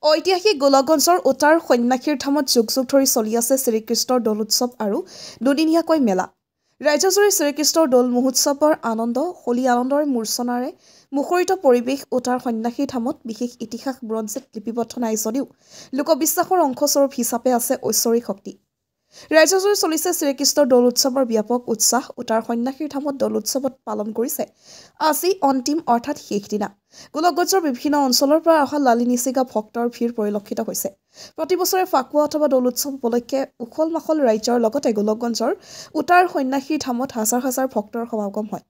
ঐতিহাসিক গোলকগঞ্জৰ উটাৰ সন্যাসীৰ ধামত যুগ যুগ ধৰি চলি আছে শ্ৰীকৃষ্ণৰ দৌল উৎসৱ আৰু দুদিনীয়াকৈ মেলা। ৰাজ্যজুৰি শ্ৰীকৃষ্ণৰ দৌল মহোৎসৱৰ আনন্দ হোলী আনন্দৰ মূৰ্ছনাৰে মুখৰিত পৰিৱেশ। উটাৰ সন্যাসীৰ ধামত বিশেষ ইতিহাস বুৰঞ্জীত লিপিবদ্ধ নাই যদিও লোকবিশ্বাসৰ অংশস্বৰূপ হিচাপে আছে ঐশ্বৰিক শক্তি। ৰাজ্যজুৰি চলিছে শ্ৰীকৃষ্ণৰ দৌল উৎসৱৰ ব্যাপক উৎসাহ। উটাৰ সন্যাসীৰ ধামত দৌল উৎসৱত পালন কৰিছে আজি অন্তিম অৰ্থাৎ শেষ দিনা। গোলকগঞ্জৰ বিভিন্ন অঞ্চলৰ পৰা অহা লালি নিচিগা ভক্তৰ ভিৰ পৰিলক্ষিত হৈছে। প্ৰতি বছৰে ফাকুৱা অথবা দৌল উৎসৱ উপলক্ষে উখল মাখল ৰাজ্যৰ লগতে গোলকগঞ্জৰ উটাৰ সন্যাসীৰ ধামত হাজাৰ হাজাৰ ভক্তৰ সমাগম হয়।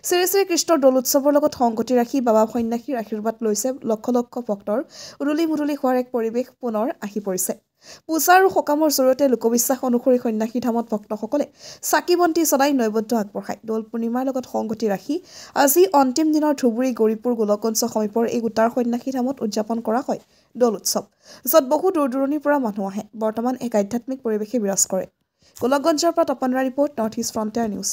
শ্ৰী শ্ৰীকৃষ্ণৰ দৌল উৎসৱৰ লগত সংগতি ৰাখি বাবা সন্যাসীৰ আশীৰ্বাদ লৈছে লক্ষ লক্ষ ভক্তৰ উৰুলি মুৰুলি হোৱাৰ এক পৰিৱেশ পুনৰ আহি পৰিছে। পূজা আৰু সকামৰ জৰিয়তে লোকবিশ্বাস অনুসৰি সন্যাসী ধামত ভক্তসকলে চাকি বন্তি জ্বলাই নৈবদ্য আগবঢ়ায়। দৌল পূৰ্ণিমাৰ লগত সংগতি ৰাখি আজি অন্তিম দিনৰ ধুবুৰী গৌৰীপুৰ গোলকগঞ্জ সমীপৰ এই উটাৰ সন্যাসী ধামত উদযাপন কৰা হয় দৌল উৎসৱ, য'ত বহু দূৰ দূৰণিৰ পৰা মানুহ আহে। বৰ্তমান এক আধ্যাত্মিক পৰিৱেশে বিৰাজ কৰে। গোলকগঞ্জৰ পৰা তপনৰা report, North East Frontier News.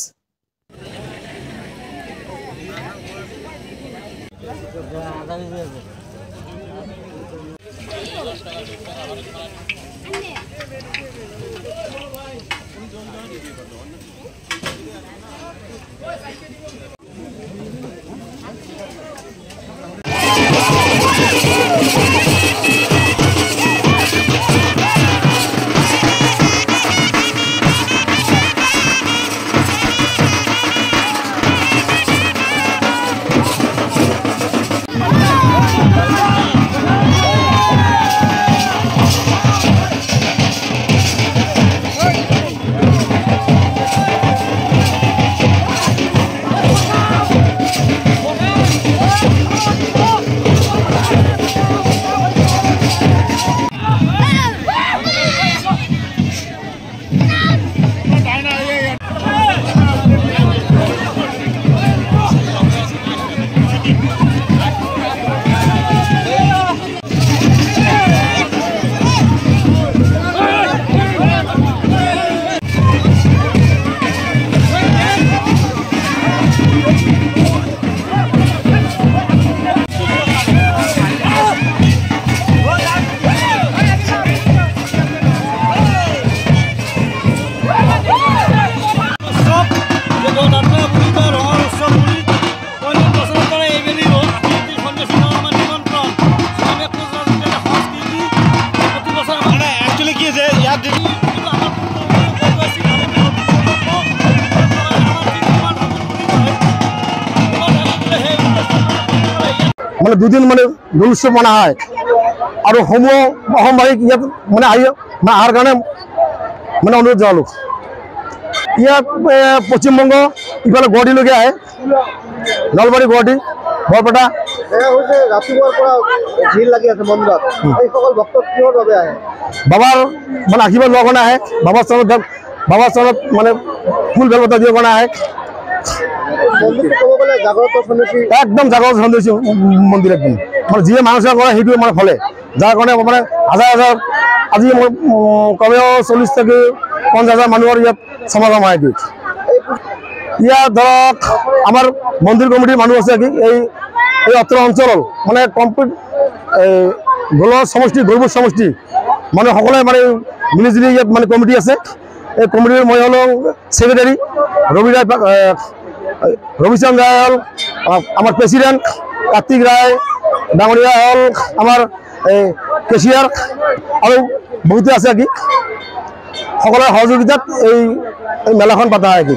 মানে দুদিন মানে দৌল উৎসৱ মনা হয় আৰু সমূহ অসমবাসীক ইয়াত মানে অহাৰ কাৰণে মানে অনুৰোধ জনালোঁ। ইয়াত পশ্চিমবংগ ইফালে গুৱাহাটীলৈকে আহে, নলবাৰী, গুৱাহাটী, বৰপেটা। ৰাতিপুৱাৰ পৰা ভিৰ লাগি আছে মন্দিৰত। এইসকল ভক্ত কিহৰ বাবে আহে? বাবাৰ মানে আশীৰ্বাদ লোৱাৰ কাৰণে আহে, বাবাৰ চৰণত মানে ফুল বেলপতা দিয়াৰ কাৰণে আহে। একদম জাগ্ৰত সন্দেশী মন্দিৰ, একদম মানে যিয়ে মানুহ সেৱা কৰে সেইটোৱে মানে ফলে, যাৰ কাৰণে মানে হাজাৰ হাজাৰ আজি কমেও 40 থেকে 50,000 মানুহৰ ইয়াত সমাগম হয়। ইয়াত ধৰক আমাৰ মন্দিৰ কমিটিৰ মানুহ আছে কি এই অত্ৰ অঞ্চলৰ মানে কমপ্লিট গোলৰ সমষ্টি, গৌৰপুৰ সমষ্টি মানে সকলোৱে মানে মিলিজুলি ইয়াত মানে কমিটি আছে। এই কমিটিৰ মই হ'লো ছেক্ৰেটাৰী, ৰবিচন্দ্ৰ ৰায় হ'ল আমাৰ প্ৰেচিডেণ্ট, কাৰ্তিক ৰায় ডাঙৰীয়া হ'ল আমাৰ কেচিয়াৰ আৰু বহুতে আছে কি সকলোৰে সহযোগিতাত এই মেলাখন পতা হয় কি।